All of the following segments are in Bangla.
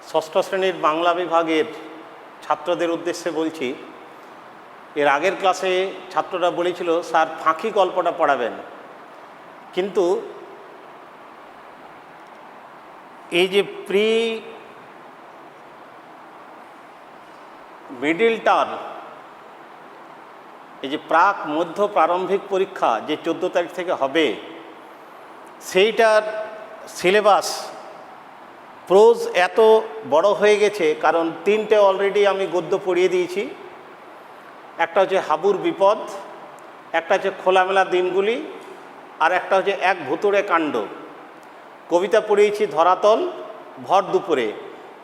ষষ্ঠ শ্রেণীর বাংলা বিভাগের ছাত্রদের উদ্দেশ্যে বলছি, এর আগের ক্লাসে ছাত্ররা বলেছিল স্যার ফাঁকি গল্পটা পড়াবেন, কিন্তু এই যে মিডিল টার্ম, এই যে প্রাক মধ্য প্রারম্ভিক পরীক্ষা যে 14 তারিখ থেকে হবে, সেইটার সিলেবাস প্রোজ এত বড় হয়ে গেছে, কারণ 3টে অলরেডি আমি গদ্য পড়িয়ে দিয়েছি। একটা হচ্ছে হাবুর বিপদ, একটা হচ্ছে খোলামেলা দিনগুলি, আর একটা হচ্ছে এক ভুতুড়ে কাণ্ড। কবিতা পড়িয়েছি ধরাতল, ভর দুপুরে।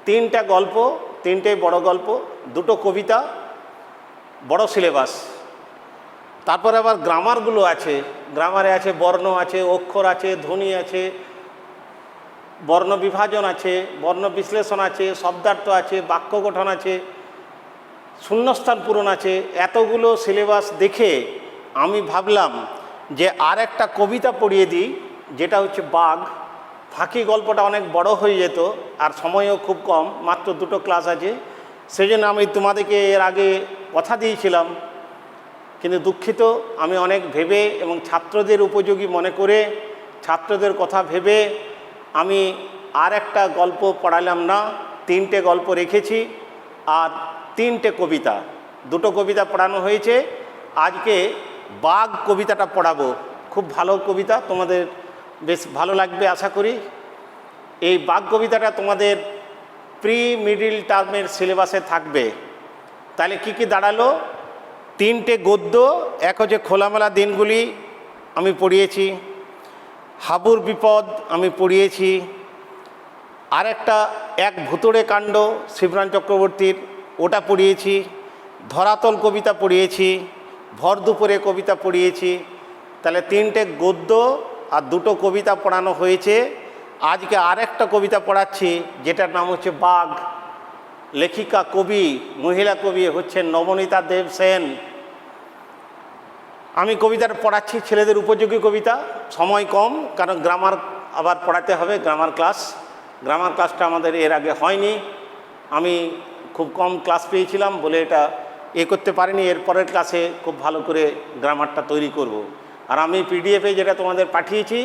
3টা গল্প, 3টেই বড় গল্প, 2টো কবিতা, বড় সিলেবাস। তারপরে আবার গ্রামারগুলো আছে, গ্রামারে আছে বর্ণ আছে, অক্ষর আছে, ধ্বনি আছে, বর্ণ বিভাজন আছে, বর্ণ বিশ্লেষণ আছে, শব্দার্থ আছে, বাক্য গঠন আছে, শূন্যস্থান পূরণ আছে। এতগুলো সিলেবাস দেখে আমি ভাবলাম যে আর একটা কবিতা পড়িয়ে দিই, যেটা হচ্ছে বাঘ। ফাঁকি গল্পটা অনেক বড় হয়ে যেত আর সময়ও খুব কম, মাত্র 2টো ক্লাস আছে, সেই জন্য আমি তোমাদেরকে এর আগে কথা দিয়েছিলাম। কিন্তু দুঃখিত, আমি অনেক ভেবে এবং ছাত্রদের উপযোগী মনে করে, ছাত্রদের কথা ভেবে আমি আর একটা গল্প পড়ালাম না, 3টে গল্প রেখেছি আর 3টে কবিতা, 2টো কবিতা পড়ানো হয়েছে। আজকে বাঘ কবিতাটা পড়াবো, খুব ভালো কবিতা, তোমাদের বেশ ভালো লাগবে আশা করি। এই বাঘ কবিতাটা তোমাদের প্রি মিডিল টার্মের সিলেবাসে থাকবে। তাহলে কি কি দাঁড়ালো? 3টে গদ্য, এক হচ্ছে খোলামেলা দিনগুলি আমি পড়িয়েছি, হাবুর বিপদ আমি পড়িয়েছি, আর একটা এক ভুতুড়ে কাণ্ড শিবরাম চক্রবর্তীর, ওটা পড়িয়েছি, ধরাতল কবিতা পড়িয়েছি, ভর দুপুরে কবিতা পড়িয়েছি। তাহলে 3টে গদ্য আর 2টো কবিতা পড়ানো হয়েছে। আজকে আরেকটা কবিতা পড়াচ্ছি, যেটার নাম হচ্ছে বাঘ। লেখিকা কবি, মহিলা কবি হচ্ছেন নবনীতা দেব সেন। আমি কবিতাটা পড়াচ্ছি, ছেলেদের উপযোগী কবিতা, সময় কম, কারণ গ্রামার আবার পড়াতে হবে, গ্রামার ক্লাসটা আমাদের এর আগে হয়নি। আমি খুব কম ক্লাস পেয়েছিলাম বলে এটা করতে পারিনি। এরপরের ক্লাসে খুব ভালো করে গ্রামারটা তৈরি করব। আর আমি পিডিএফে যেটা তোমাদের পাঠিয়েছি,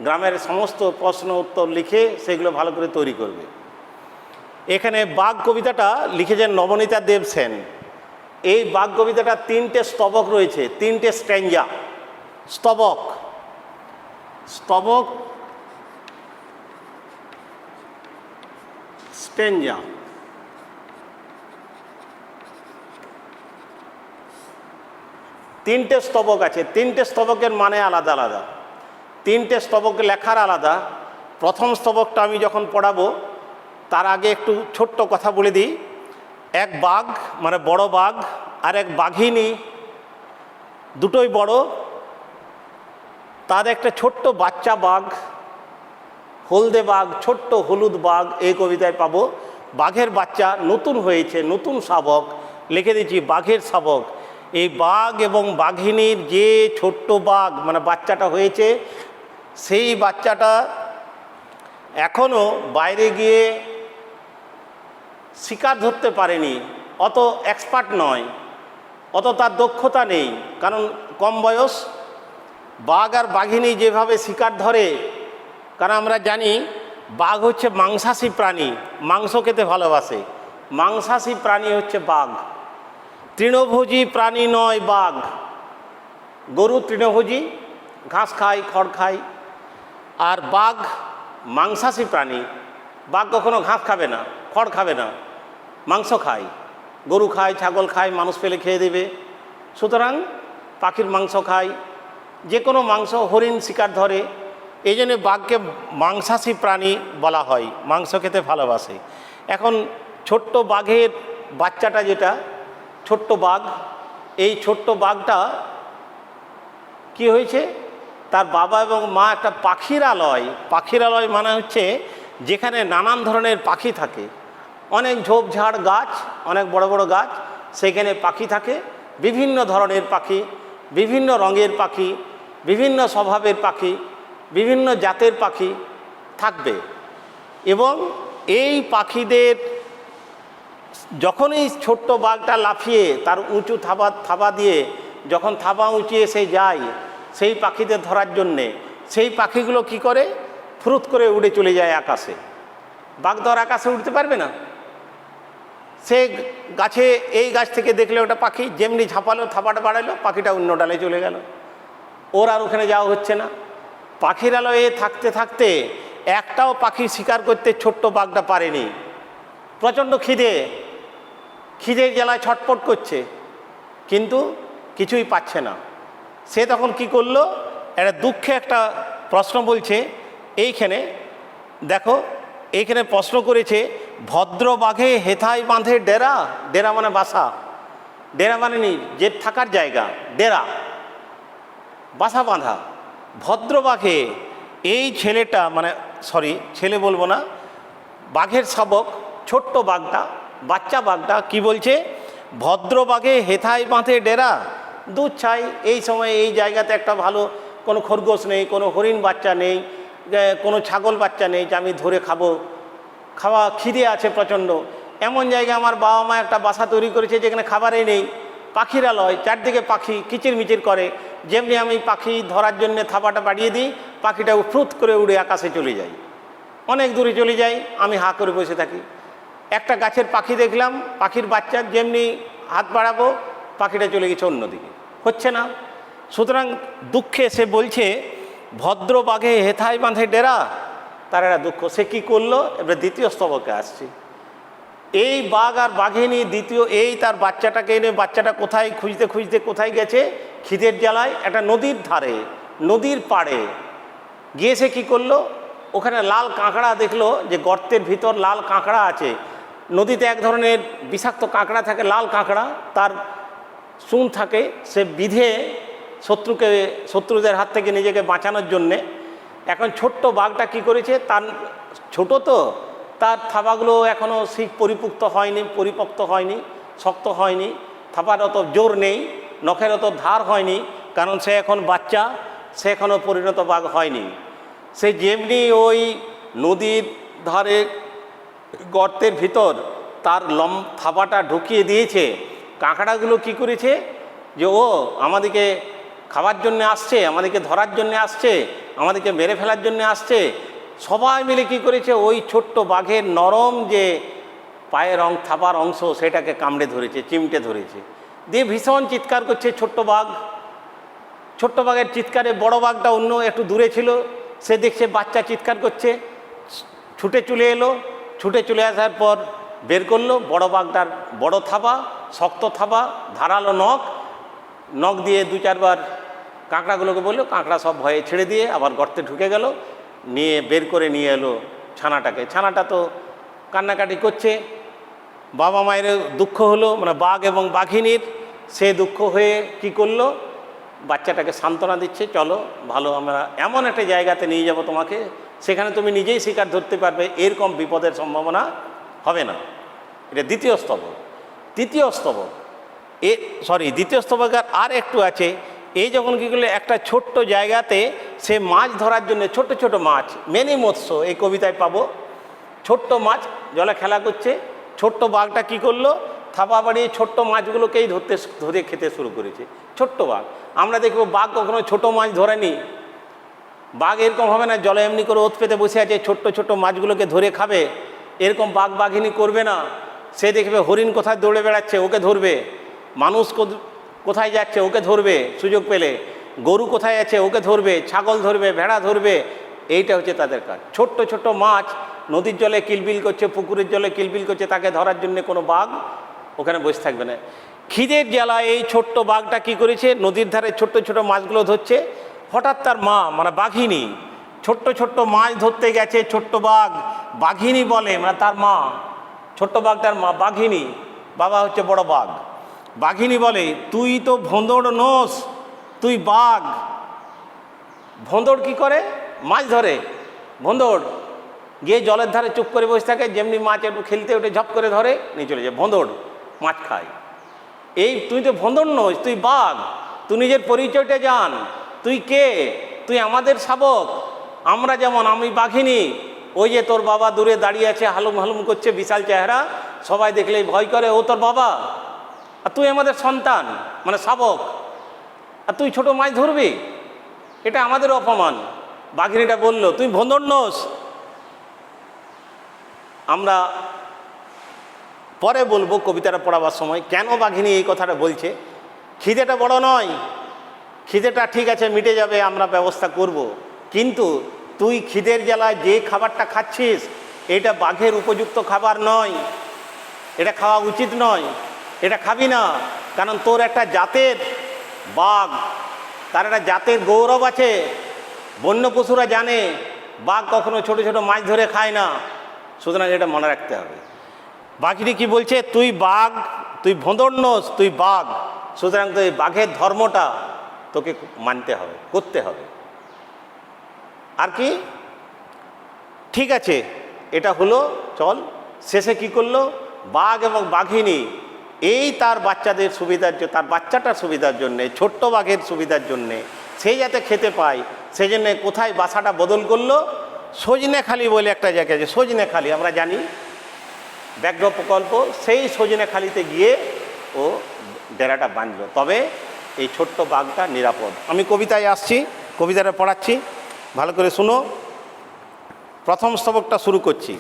গ্রামের সমস্ত প্রশ্ন উত্তর লিখে সেগুলো ভালো করে তৈরি করবে। এখানে বাঘ কবিতাটা লিখেছেন নবনীতা দেব সেন। এই বাঘ কবিতাটা 3টে স্তবক রয়েছে, 3টে স্ট্যাঞ্জা। স্তবক, স্ট্যাঞ্জা। 3টে স্তবক আছে, 3টে স্তবকের মানে আলাদা আলাদা, 3টে স্তবক লেখার আলাদা। প্রথম স্তবকটা আমি যখন পড়াবো তার আগে একটু ছোট্ট কথা বলে দিই। এক বাঘ, মানে বড় বাঘ, আর এক বাঘিনী, দুটোই বড়। তার একটা ছোট্ট বাচ্চা বাঘ, হলদে বাঘ, ছোট্ট হলুদ বাঘ এই কবিতায় পাবো। বাঘের বাচ্চা নতুন হয়েছে, নতুন শাবক, লিখে দিচ্ছি বাঘের শাবক। এই বাঘ এবং বাঘিনীর যে ছোট্ট বাঘ মানে বাচ্চাটা হয়েছে, সেই বাচ্চাটা এখনও বাইরে গিয়ে শিকার ধরতে পারেনি, অত এক্সপার্ট নয়, অত তার দক্ষতা নেই, কারণ কম বয়স। বাঘ আর বাঘিনী যেভাবে শিকার ধরে, কারণ আমরা জানি বাঘ হচ্ছে মাংসাশী প্রাণী, মাংস খেতে ভালোবাসে। মাংসাশী প্রাণী হচ্ছে বাঘ, তৃণভোজী প্রাণী নয় বাঘ। গরু তৃণভোজী, ঘাস খায়, খড় খায়, আর বাঘ মাংসাশী প্রাণী। বাঘ কখনো ঘাস খাবে না, খড় খাবে না, মাংস খায়। গরু খায়, ছাগল খায়, মানুষ পেলে খেয়ে দেবে। সুতরাং পাখির মাংস খায়, যে কোনো মাংস, হরিণ শিকার ধরে। এই জন্যে বাঘকে মাংসাশী প্রাণী বলা হয়, মাংস খেতে ভালোবাসে। এখন ছোট্ট বাঘের বাচ্চাটা, যেটা ছোট্ট বাঘ, এই ছোট্ট বাঘটা কি হয়েছে, তার বাবা এবং মা একটা পাখিরালয় মানে হচ্ছে যেখানে নানান ধরনের পাখি থাকে, অনেক ঝোপঝাড় গাছ, অনেক বড় বড় গাছ, সেখানে পাখি থাকে, বিভিন্ন ধরনের পাখি, বিভিন্ন রঙের পাখি, বিভিন্ন স্বভাবের পাখি, বিভিন্ন জাতের পাখি থাকবে। এবং এই পাখিদের যখনই ছোট্ট বাঘটা লাফিয়ে তার উঁচু থাবা দিয়ে যখন থাবা উঁচিয়ে সে যায় সেই পাখিদের ধরার জন্যে, সেই পাখিগুলো কি করে ফুরুত করে উড়ে চলে যায় আকাশে। বাঘ তো আর আকাশে উঠতে পারবে না। সে গাছে, এই গাছ থেকে দেখলে ওটা পাখি, যেমনি ঝাঁপালো থাবাটা বাড়ালো, পাখিটা অন্য ডালে চলে গেল, ওর আর ওখানে যাওয়া হচ্ছে না। পাখির আলোয় থাকতে থাকতে একটাও পাখি শিকার করতে ছোট্ট বাঘটা পারেনি। প্রচণ্ড খিদের জ্বালায় ছটপট করছে, কিন্তু কিছুই পাচ্ছে না। সে তখন কি করলো, একটা দুঃখে একটা প্রশ্ন বলছে এইখানে দেখো, এইখানে প্রশ্ন করেছে, ভদ্র বাঘে হেথায় বাঁধে ডেরা। ডেরা মানে বাসা, ডেরা মানে যে থাকার জায়গা, ডেরা বাসা বাঁধা। ভদ্র বাঘে, এই ছেলেটা মানে ছেলে বলবো না, বাঘের শাবক ছোট্ট বাঘটা, বাচ্চা বাঘটা কি বলছে, ভদ্র বাঘে হেথায় বাঁধে ডেরা। দুধ চাই, এই সময় এই জায়গাতে একটা ভালো কোনো খরগোশ নেই, কোনো হরিণ বাচ্চা নেই, কোনো ছাগল বাচ্চা নেই যে আমি ধরে খাওয়া খিদে আছে প্রচণ্ড। এমন জায়গায় আমার বাবা মা একটা বাসা তৈরি করেছে যেখানে খাবারই নেই, পাখিরালয়, চারদিকে পাখি কিচিরমিচির করে। যেমনি আমি পাখি ধরার জন্য থাবাটা বাড়িয়ে দিই, পাখিটা ফ্রুত করে উড়ে আকাশে চলে যায়, অনেক দূরে চলে যায়, আমি হা করে বসে থাকি। একটা গাছের পাখি দেখলাম, পাখির বাচ্চা যেমনি হাত বাড়াবো পাখিটা চলে গেছে অন্যদিকে, হচ্ছে না। সুতরাং দুঃখে সে বলছে, ভদ্র বাঘে হেথায় বাঁধে ডেরা। তার একটা দুঃখ। সে কী করলো, এবার দ্বিতীয় স্তবকে আসছি। এই বাঘ আর বাঘিনী দ্বিতীয়, এই তার বাচ্চাটাকে এনে, বাচ্চাটা কোথায় খুঁজতে খুঁজতে কোথায় গেছে, খিদের জ্বালায় একটা নদীর ধারে, নদীর পাড়ে গিয়ে সে কী করলো, ওখানে লাল কাঁকড়া দেখলো, যে গর্তের ভিতর লাল কাঁকড়া আছে। নদীতে এক ধরনের বিষাক্ত কাঁকড়া থাকে, লাল কাঁকড়া, তার চুন থাকে, সে বিধে শত্রুদের হাত থেকে নিজেকে বাঁচানোর জন্যে। এখন ছোট্ট বাঘটা কি করেছে, তার ছোট তো, তার থাবাগুলো এখনও পরিপক্ত হয়নি, শক্ত হয়নি, থাবার অত জোর নেই, নখের অত ধার হয়নি, কারণ সে এখন বাচ্চা, সে এখনও পরিণত বাঘ হয়নি। সে যেমনি ওই নদীর ধারে গর্তের ভিতর তার থাবাটা ঢুকিয়ে দিয়েছে, কাঁকড়াগুলো কি করেছে, যে ও আমাদেরকে খাবার জন্য আসছে, আমাদেরকে ধরার জন্য আসছে, আমাদেরকে মেরে ফেলার জন্য আসছে। সবাই মিলে কি করেছে, ওই ছোট্ট বাঘের নরম যে পায়ের থাবার অংশ, সেটাকে কামড়ে ধরেছে, চিমটে ধরেছে, দিয়ে ভীষণ চিৎকার করছে ছোট্ট বাঘ। ছোট্ট বাঘের চিৎকারে বড় বাঘটা অন্য একটু দূরে ছিল, সে দেখছে বাচ্চা চিৎকার করছে, ছুটে চলে এলো। ছুটে চলে আসার পর বের করলো বড় বাঘটার বড় থাবা, শক্ত থাবা, ধারালো নখ দিয়ে দু চারবার কাঁকড়াগুলোকে বললো, কাঁকড়া সব ভয়ে ছেড়ে দিয়ে আবার গর্তে ঢুকে গেল, নিয়ে বের করে নিয়ে এলো ছানাটাকে। ছানাটা তো কান্নাকাটি করছে, বাবা মায়ের দুঃখ হলো, মানে বাঘ এবং বাঘিনীর। সে দুঃখ হয়ে কি করলো, বাচ্চাটাকে সান্ত্বনা দিচ্ছে, চলো ভালো, আমরা এমন একটা জায়গাতে নিয়ে যাব তোমাকে, সেখানে তুমি নিজেই শিকার ধরতে পারবে, এরকম বিপদের সম্ভাবনা হবে না। এটা দ্বিতীয় স্তবক। দ্বিতীয় স্তবক আর একটু আছে। এই যখন কী করলে, একটা ছোট্ট জায়গাতে সে মাছ ধরার জন্য, ছোট ছোট মাছ, মেনি মৎস্য এই কবিতায় পাবো, ছোট্ট মাছ জলে খেলা করছে। ছোট্ট বাঘটা কি করলো, থাবা বাড়িয়ে ছোট্ট মাছগুলোকেই ধরে খেতে শুরু করেছে। ছোট্ট বাঘ, আমরা দেখবো বাঘ কখনো ছোট মাছ ধরেনি। বাঘ এরকম হবে না, জলে এমনি করে ওত পেতে বসে আছে, ছোট্ট ছোট মাছগুলোকে ধরে খাবে, এরকম বাঘ বাঘিনী করবে না। সে দেখবে হরিণ কোথায় দৌড়ে বেড়াচ্ছে, ওকে ধরবে। মানুষ কোথায় যাচ্ছে, ওকে ধরবে সুযোগ পেলে। গরু কোথায় আছে, ওকে ধরবে। ছাগল ধরবে, ভেড়া ধরবে। এইটা হচ্ছে তাদের কাজ। ছোট্ট ছোট্ট মাছ নদীর জলে কিলবিল করছে, পুকুরের জলে কিলবিল করছে, তাকে ধরার জন্য কোনো বাঘ ওখানে বসে থাকবে না। খিদের জ্বালা এই ছোট্ট বাঘটা কি করেছে, নদীর ধারে ছোট্ট ছোট মাছগুলো ধরছে। হঠাৎ তার মা, মানে বাঘিনী, ছোট্ট ছোট্ট মাছ ধরতে গেছে। ছোট্ট বাঘ, বাঘিনী বলে, মানে তার মা, ছোট্ট বাঘটার মা বাঘিনী, বাবা হচ্ছে বড় বাঘ। বাঘিনী বলে, তুই তো ভোঁদড় নোস, তুই বাঘ। ভোঁদড় কি করে, মাছ ধরে। ভোঁদড় গিয়ে জলের ধারে চুপ করে বসে থাকে, যেমনি মাছ একটু খেলতে ওঠে ঝপ করে ধরে নিয়ে চলে যায়। ভোঁদড় মাছ খায়। এই তুই তো ভোঁদড় নোস, তুই বাঘ। তুই নিজের পরিচয়টা জান, তুই কে? তুই আমাদের শাবক। আমরা যেমন, আমি বাঘিনী, ওই যে তোর বাবা দূরে দাঁড়িয়ে আছে, হালুম হালুম করছে, বিশাল চেহারা, সবাই দেখলেই ভয় করে, ও তোর বাবা, আর তুই আমাদের সন্তান, মানে শাবক, আর তুই ছোট মাছ ধরবি, এটা আমাদের অপমান। বাঘিনীটা বলল, তুই ভোঁদড়। আমরা পরে বলবো কবিতাটা পড়াবার সময় কেন বাঘিনী এই কথাটা বলছে। খিদেটা বড় নয়, খিদেটা ঠিক আছে মিটে যাবে, আমরা ব্যবস্থা করব, কিন্তু তুই খিদের জ্বালায় যে খাবারটা খাচ্ছিস এটা বাঘের উপযুক্ত খাবার নয়, এটা খাওয়া উচিত নয়, এটা খাবি না। কারণ তোর একটা জাতের বাঘ, তার একটা জাতের গৌরব আছে। বন্য পশুরা জানে বাঘ কখনো ছোট ছোট মাছ ধরে খায় না, সুতরাং এটা মনে রাখতে হবে। বাঘিনী কি বলছে, তুই বাঘ, তুই ভোঁদড়, তুই বাঘ, সুতরাং তো এই বাঘের ধর্মটা তোকে মানতে হবে, করতে হবে। আর কি, ঠিক আছে, এটা হলো, চল। শেষে কি করলো, বাঘ এবং বাঘিনী এই তার বাচ্চাদের সুবিধার জন্য, তার বাচ্চাটার সুবিধার জন্যে, ছোট্ট বাঘের সুবিধার জন্যে, সে যাতে খেতে পায় সেই জন্যে কোথায় বাসাটা বদল করলো, সজনেখালি বলে একটা জায়গা আছে, সজনেখালি আমরা জানি ব্যাঘ্র প্রকল্প, সেই সজনেখালিতে গিয়ে ও ডেরাটা বাঁধল। তবে এই ছোট্ট বাঘটা নিরাপদ। আমি কবিতায় আসছি, কবিতাটা পড়াচ্ছি, ভালো করে শুনো। প্রথম স্তবকটা শুরু করছি,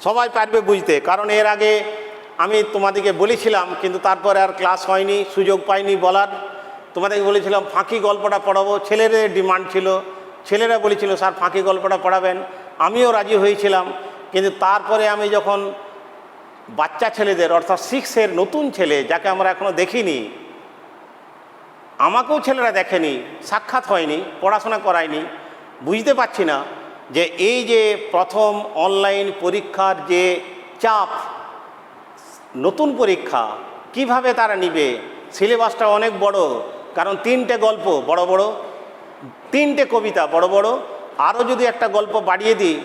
সবাই পারবে বুঝতে, কারণ এর আগে আমি তোমাদেরকে বলেছিলাম, কিন্তু তারপরে আর ক্লাস হয়নি, সুযোগ পাইনি বলার। তোমাদেরকে বলেছিলাম ফাঁকি গল্পটা পড়াবো, ছেলেদের ডিমান্ড ছিল, ছেলেরা বলেছিল স্যার ফাঁকি গল্পটা পড়াবেন, আমিও রাজি হয়েছিলাম। কিন্তু তারপরে আমি যখন বাচ্চা ছেলেদের, অর্থাৎ 6-এর নতুন ছেলে, যাকে আমরা এখনও দেখিনি, আমাকেও ছেলেরা দেখেনি, সাক্ষাৎ হয়নি, পড়াশোনা করায়নি, বুঝতে পারছি না যে এই যে প্রথম অনলাইন পরীক্ষার যে চাপ, নতুন পরীক্ষা কিভাবে তারা নিবে। সিলেবাসটা অনেক বড়, কারণ 3টে গল্প বড় বড়, 3টে কবিতা বড় বড়, আরও যদি একটা গল্প বাড়িয়ে দিই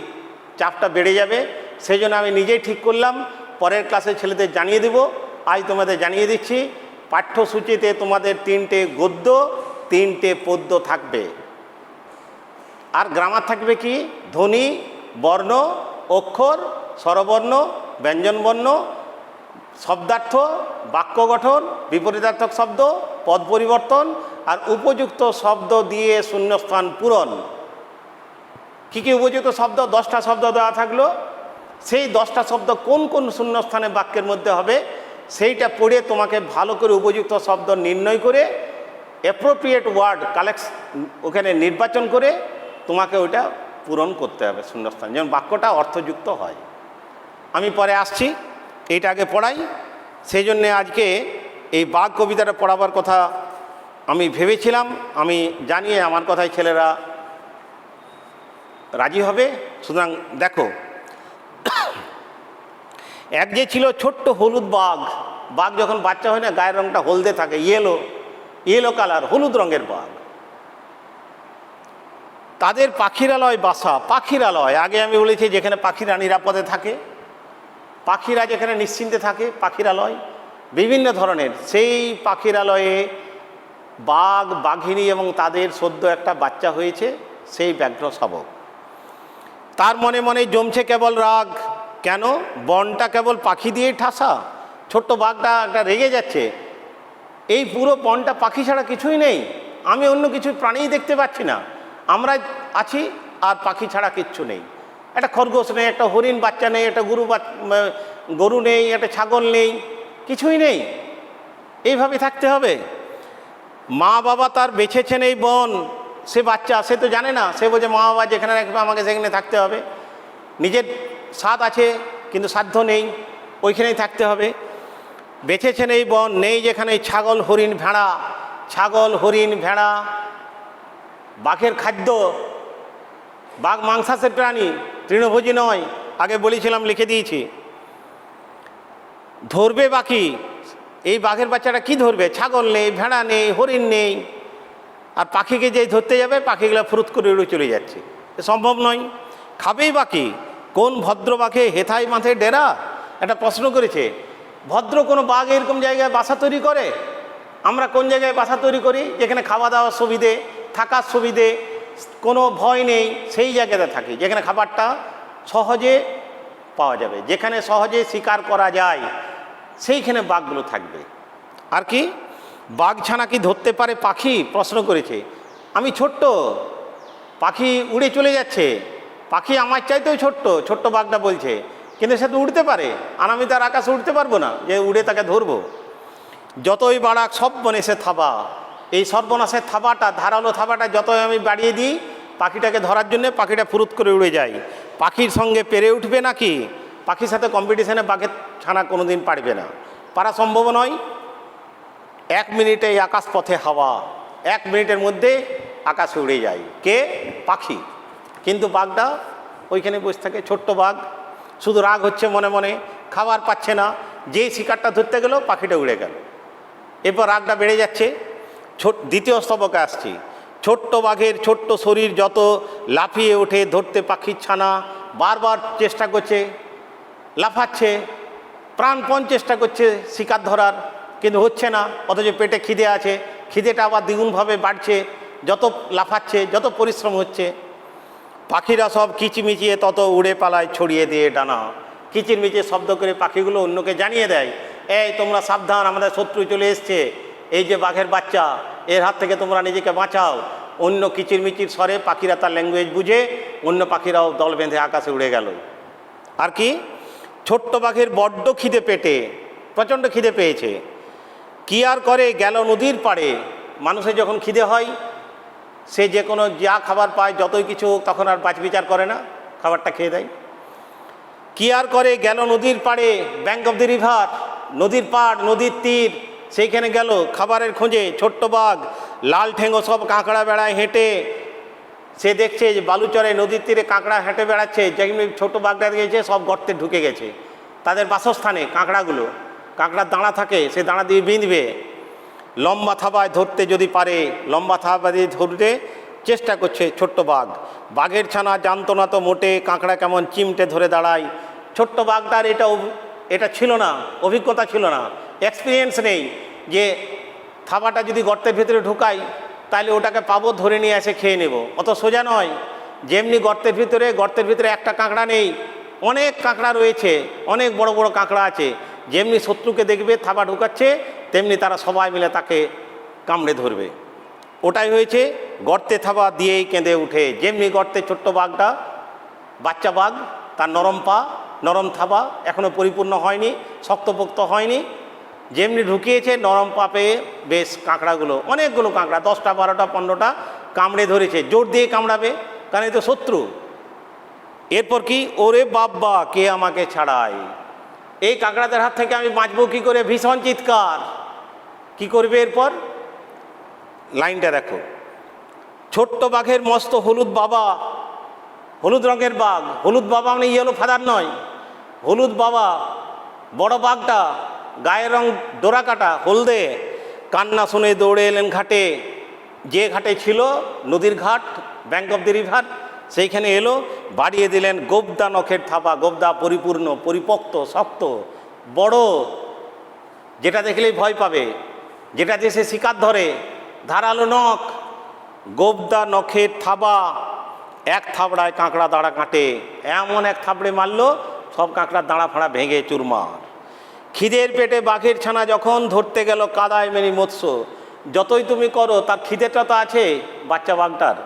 চাপটা বেড়ে যাবে। সেই জন্য আমি নিজেই ঠিক করলাম পরের ক্লাসে ছেলেদের জানিয়ে দেব। আজ তোমাদের জানিয়ে দিচ্ছি, পাঠ্যসূচিতে তোমাদের 3টে গদ্য, 3টে পদ্য থাকবে। আর গ্রামার থাকবে কি, ধ্বনি, বর্ণ, অক্ষর, স্বরবর্ণ, ব্যঞ্জনবর্ণ, শব্দার্থ, বাক্য গঠন, বিপরীতার্থক শব্দ, পদ পরিবর্তন, আর উপযুক্ত শব্দ দিয়ে শূন্যস্থান পূরণ। কী কী উপযুক্ত শব্দ, 10টা শব্দ দেওয়া থাকলো, সেই 10টা শব্দ কোন কোন শূন্যস্থানে বাক্যের মধ্যে হবে সেইটা পড়ে তোমাকে ভালো করে উপযুক্ত শব্দ নির্ণয় করে অ্যাপ্রোপ্রিয়েট ওয়ার্ড ওখানে নির্বাচন করে তোমাকে ওইটা পূরণ করতে হবে শূন্যস্থান, যেমন বাক্যটা অর্থযুক্ত হয়। আমি পরে আসছি, এইটা আগে পড়াই। সেই জন্যে আজকে এই বাঘ কবিতাটা পড়াবার কথা আমি ভেবেছিলাম, আমি জানি আমার কথায় ছেলেরা রাজি হবে। সুতরাং দেখো, এক যে ছিল ছোট্ট হলুদ বাঘ, বাঘ যখন বাচ্চা হয় না গায়ের রঙটা হলদে থাকে, ইয়েলো কালার, হলুদ রঙের বাঘ। তাদের পাখিরালয় বাসা, পাখিরালয় আগে আমি বলেছি যেখানে পাখিরা নিরাপদে থাকে, পাখিরা যেখানে নিশ্চিন্তে থাকে, পাখিরালয় বিভিন্ন ধরনের। সেই পাখিরালয়ে বাঘ, বাঘিনী এবং তাদের সদ্য একটা বাচ্চা হয়েছে, সেই ব্যাঘ্র শাবক। তার মনে মনে জমছে কেবল রাগ, কেন বনটা কেবল পাখি দিয়েই ঠাসা। ছোট্ট বাঘটা একটা রেগে যাচ্ছে, এই পুরো বনটা পাখি ছাড়া কিছুই নেই, আমি অন্য কিছু প্রাণীই দেখতে পাচ্ছি না, আমরা আছি আর পাখি ছাড়া কিচ্ছু নেই। একটা খরগোশ নেই, একটা হরিণ বাচ্চা নেই, একটা গরু নেই, একটা ছাগল নেই, কিছুই নেই, এইভাবে থাকতে হবে। মা বাবা তার বেছেছেন এই বন, সে বাচ্চা, সে তো জানে না, সে বলছে মা বাবা যেখানে রাখবে আমাকে সেখানে থাকতে হবে। নিজের স্বাদ আছে কিন্তু সাধ্য নেই, ওইখানেই থাকতে হবে। বেছেছেন এই বন, নেই যেখানে ছাগল হরিণ ভেড়া। ছাগল হরিণ ভেড়া বাঘের খাদ্য, বাঘ মাংসাশী প্রাণী, তৃণভোজী নয়, আগে বলেছিলাম, লিখে দিয়েছি। ধরবে বাকি, এই বাঘের বাচ্চাটা কি ধরবে, ছাগল নেই, ভেড়া নেই, হরিণ নেই, আর পাখিকে যে ধরতে যাবে পাখিগুলো ফুরুত করে উড়ে চলে যাচ্ছে, সম্ভব নয়। খাবেই বাকি, কোন ভদ্র বাঘে হেথায় মাথে ডেরা, একটা প্রশ্ন করেছে, ভদ্র কোনো বাঘ এরকম জায়গায় বাসা তৈরি করে? আমরা কোন জায়গায় বাসা তৈরি করি যেখানে খাওয়া দাওয়ার সুবিধে, থাকার সুবিধে, কোনো ভয় নেই, সেই জায়গাতে থাকি যেখানে খাবারটা সহজে পাওয়া যাবে, যেখানে সহজে শিকার করা যায় সেইখানে বাঘগুলো থাকবে। আর কি বাঘ ছানা কি ধরতে পারে পাখি, প্রশ্ন করেছে। আমি ছোট্ট, পাখি উড়ে চলে যাচ্ছে, পাখি আমার চাইতেও ছোট্ট, ছোট্ট বাঘটা বলছে, কিন্তু সে তো উড়তে পারে, আর আমি তার আকাশে উঠতে পারবো না যে উড়ে তাকে ধরবো। যতই বাড়াক সব বনেছে থাবা, এই সর্বনাশের থাবাটা, ধারালো থাবাটা যতই আমি বাড়িয়ে দিই পাখিটাকে ধরার জন্যে, পাখিটা ফুরুত করে উড়ে যায়। পাখির সঙ্গে পেরে উঠবে নাকি? পাখির সাথে কম্পিটিশনে বাঘের ছানা কোনো দিন পারবে না, পারা সম্ভব নয়। 1 মিনিটে এই আকাশ পথে হাওয়া, 1 মিনিটের মধ্যে আকাশে উড়ে যায় কে? পাখি। কিন্তু বাঘটা ওইখানে বসে থাকে, ছোট্ট বাঘ, শুধু রাগ হচ্ছে মনে মনে, খাবার পাচ্ছে না, যেই শিকারটা ধরতে গেল পাখিটা উড়ে গেল। এরপর রাগটা বেড়ে যাচ্ছে। দ্বিতীয় স্তবকে আসছি। ছোট্ট বাঘের ছোট্ট শরীর যত লাফিয়ে ওঠে ধরতে পাখির ছানা, বারবার চেষ্টা করছে, লাফাচ্ছে, প্রাণপণ চেষ্টা করছে শিকার ধরার, কিন্তু হচ্ছে না। অথচ পেটে খিদে আছে, খিদেটা আবার দ্বিগুণভাবে বাড়ছে, যত লাফাচ্ছে, যত পরিশ্রম হচ্ছে। পাখিরা সব কিচিমিচিয়ে তত উড়ে পালায় ছড়িয়ে দিয়ে ডানা। কিচিরমিচির শব্দ করে পাখিগুলো অন্যকে জানিয়ে দেয়, এই তোমরা সাবধান, আমাদের শত্রু চলে এসছে, এই যে বাঘের বাচ্চা, এর হাত থেকে তোমরা নিজেকে বাঁচাও। অন্য কিচিরমিচির স্বরে পাখিরা তার ল্যাঙ্গুয়েজ বুঝে অন্য পাখিরাও দল বেঁধে আকাশে উড়ে গেল। আর কি ছোট্ট বাঘের বড্ড খিদে, পেটে প্রচণ্ড খিদে পেয়েছে, কি আর করে গেল নদীর পাড়ে। মানুষের যখন খিদে হয় সে যে কোনো যা খাবার পায়, যতই কিছু হোক, তখন আর বাছ বিচার করে না, খাবারটা খেয়ে দেয়। কি আর করে গেল নদীর পাড়ে, ব্যাঙ্ক অফ দি রিভার, নদীর পাড়, নদীর তীর, সেইখানে গেল খাবারের খোঁজে। ছোট্ট বাঘ লাল ঠেঙ্গো সব কাঁকড়া বেড়ায় হেঁটে, সে দেখছে যে বালুচরে নদীর তীরে কাঁকড়া হেঁটে বেড়াচ্ছে, যেখানে ছোটো বাঘটা গিয়েছে সব গর্তে ঢুকে গেছে তাদের বাসস্থানে। কাঁকড়াগুলো, কাঁকড়ার দাঁড়া থাকে, সে দাঁড়া দিয়ে বিঁধবে। লম্বা থাবায় ধরতে যদি পারে, লম্বা থাবা দিয়ে ধরতে চেষ্টা করছে ছোট্ট বাঘ। বাঘের ছানা জানতো না তো মোটে, কাঁকড়া কেমন চিমটে ধরে দাঁড়ায়। ছোট্ট বাঘটার এটা ছিল না, অভিজ্ঞতা ছিল না, এক্সপিরিয়েন্স নেই যে থাবাটা যদি গর্তের ভিতরে ঢুকাই তাহলে ওটাকে পাবো, ধরে নিয়ে এসে খেয়ে নেব। অত সোজা নয়। যেমনি গর্তের ভিতরে একটা কাঁকড়া নেই, অনেক কাঁকড়া রয়েছে, অনেক বড় বড় কাঁকড়া আছে। যেমনি শত্রুকে দেখবে থাবা ঢুকাচ্ছে, তেমনি তারা সবাই মিলে তাকে কামড়ে ধরবে। ওটাই হয়েছে, গর্তে থাবা দিয়েই কেঁদে উঠে। যেমনি গর্তে ছোট্ট বাঘটা, বাচ্চা বাঘ, তার নরম পা, নরম থাবা এখনও পরিপূর্ণ হয়নি, শক্তপোক্ত হয়নি, যেমনি ঢুকিয়েছে নরম পা পেয়ে বেশ কাঁকড়াগুলো, অনেকগুলো কাঁকড়া, 10টা 12টা 15টা কামড়ে ধরেছে। জোর দিয়ে কামড়াবে, কারণ এই তো শত্রু। এরপর কি, ওরে বাব্বা কে আমাকে ছাড়ায়, এই কাঁকড়াদের হাত থেকে আমি বাঁচবো কী করে, ভীষণ চিৎকার। কি করবে এরপর? লাইনটা দেখো। ছোট্ট বাঘের মস্ত হলুদ বাবা, হলুদ রঙের বাঘ, হলুদ বাবা মানে ইয়েলো ফাদার নয়, হলুদ বাবা, বড় বাঘটা, গায়ের রং ডোরা কাটা, হলদে। কান্না শুনে দৌড়ে এলেন ঘাটে, যে ঘাটে ছিল নদীর ঘাট, ব্যাঙ্ক অফ দি রিভার, সেইখানে এলো, বাড়িয়ে দিলেন গোবদা নখের থাবা। গোবদা পরিপূর্ণ, পরিপক্ত, শক্ত, বড়, যেটা দেখলেই ভয় পাবে, যেটা দিয়ে সে শিকার ধরে, ধারালো নখ, গোবদা নখের থাবা। এক থাবড়ায় কাঁকড়া দাঁড়া কাটে, এমন এক থাবড়ে মারলো সব কাঁকড়ার দাঁড়া ফাঁড়া ভেঙে চুরমার। খিদের পেটে বাঘের ছানা যখন ধরতে গেল কাদায় মেনি মৎস্য। যতই তুমি করো, তার খিদেটা তো আছে বাচ্চা বাঘটার।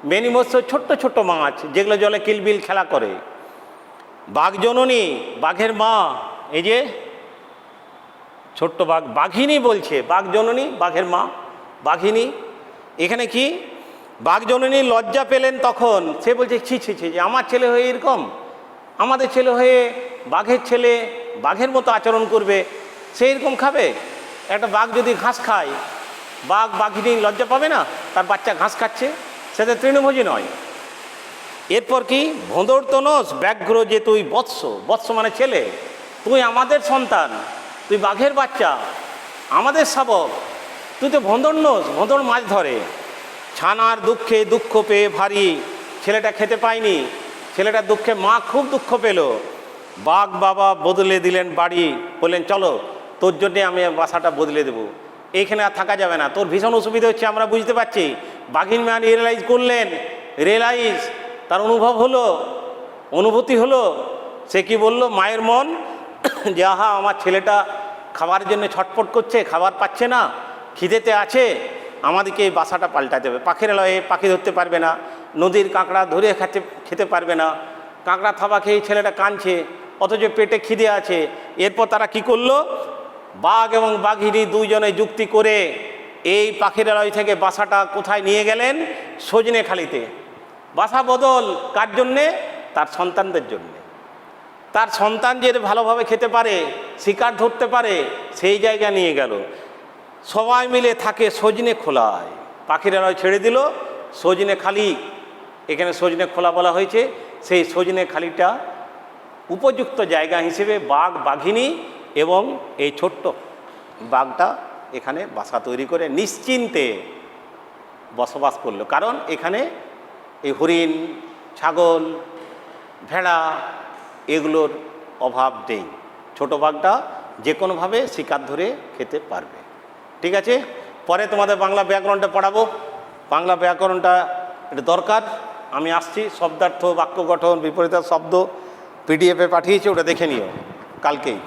মেনি মৎস্য ছোট্ট ছোট্ট মাছ, যেগুলো জলে কিলবিল খেলা করে। বাঘ জননী, বাঘের মা, এই যে ছোট্ট বাঘ, বাঘিনী বলছে, বাঘ জননী, বাঘের মা, বাঘিনী। এখানে কি, বাঘ জননী লজ্জা পেলেন তখন, সে বলছে ছি ছি ছি, যে আমার ছেলে হয়ে এরকম, আমাদের ছেলে হয়ে বাঘের ছেলে বাঘের মতো আচরণ করবে, সে এরকম খাবে। একটা বাঘ যদি ঘাস খায়, বাঘিনী লজ্জা পাবে না? তার বাচ্চা ঘাস খাচ্ছে, সেটা তৃণভোজী নয়। এরপর কি, ভোঁদর তো নোস, ব্যাঘ্র যে তুই বৎস, বৎস মানে ছেলে, তুই আমাদের সন্তান, তুই বাঘের বাচ্চা, আমাদের শাবক, তুই তো ভোঁদর নোস, ভোঁদর মাছ ধরে। ছানার দুঃখে দুঃখ পেয়ে ভারী, ছেলেটা খেতে পায়নি, ছেলেটার দুঃখে মা খুব দুঃখ পেল। বাঘ বাবা বদলে দিলেন বাড়ি, বললেন চলো তোর জন্যে আমি বাসাটা বদলে দেবো, এইখানে আর থাকা যাবে না, তোর ভীষণ অসুবিধা হচ্ছে আমরা বুঝতে পারছি। বাঘিনী ম্যান রিয়েলাইজ করলেন, তার অনুভব হলো অনুভূতি হলো। সে কি বলল, মায়ের মন যে আহা আমার ছেলেটা খাবারের জন্য ছটফট করছে, খাবার পাচ্ছে না, খিদেতে আছে, আমাদেরকে এই বাসাটা পাল্টাতে হবে। পাখিরালয়ে পাখি ধরতে পারবে না, নদীর কাঁকড়া ধরে খেতে পারবে না, কাঁকড়া থাবা খেয়ে ছেলেটা কাঁদছে, অথচ পেটে খিদে আছে। এরপর তারা কি করলো, বাঘ এবং বাঘিনী দুইজনে যুক্তি করে এই পাখিরালয় থেকে বাসাটা কোথায় নিয়ে গেলেন, সজনেখালিতে। বাসা বদল কার জন্যে? তার সন্তানদের জন্যে। তার সন্তান যে ভালোভাবে খেতে পারে, শিকার ধরতে পারে, সেই জায়গা নিয়ে গেল। সবাই মিলে থাকে সজনে খোলায়, পাখিরালয় ছেড়ে দিল সজনেখালি। এখানে সজনে খোলা বলা হয়েছে। সেই সজনেখালিটা উপযুক্ত জায়গা হিসেবে বাঘ বাঘিনী এবং এই ছোট্ট বাঘটা এখানে বাসা তৈরি করে নিশ্চিন্তে বসবাস করলো। কারণ এখানে এই হরিণ, ছাগল, ভেড়া এগুলোর অভাব নেই। ছোটো বাঘটা যে কোনোভাবে শিকার ধরে খেতে পারবে। ঠিক আছে, পরে তোমাদের বাংলা ব্যাকরণটা পড়াবো। বাংলা ব্যাকরণটা এটা দরকার। আমি আসছি, শব্দার্থ, বাক্য গঠন, বিপরীত শব্দ পিডিএফে পাঠিয়েছি, ওটা দেখে নিও কালকেই।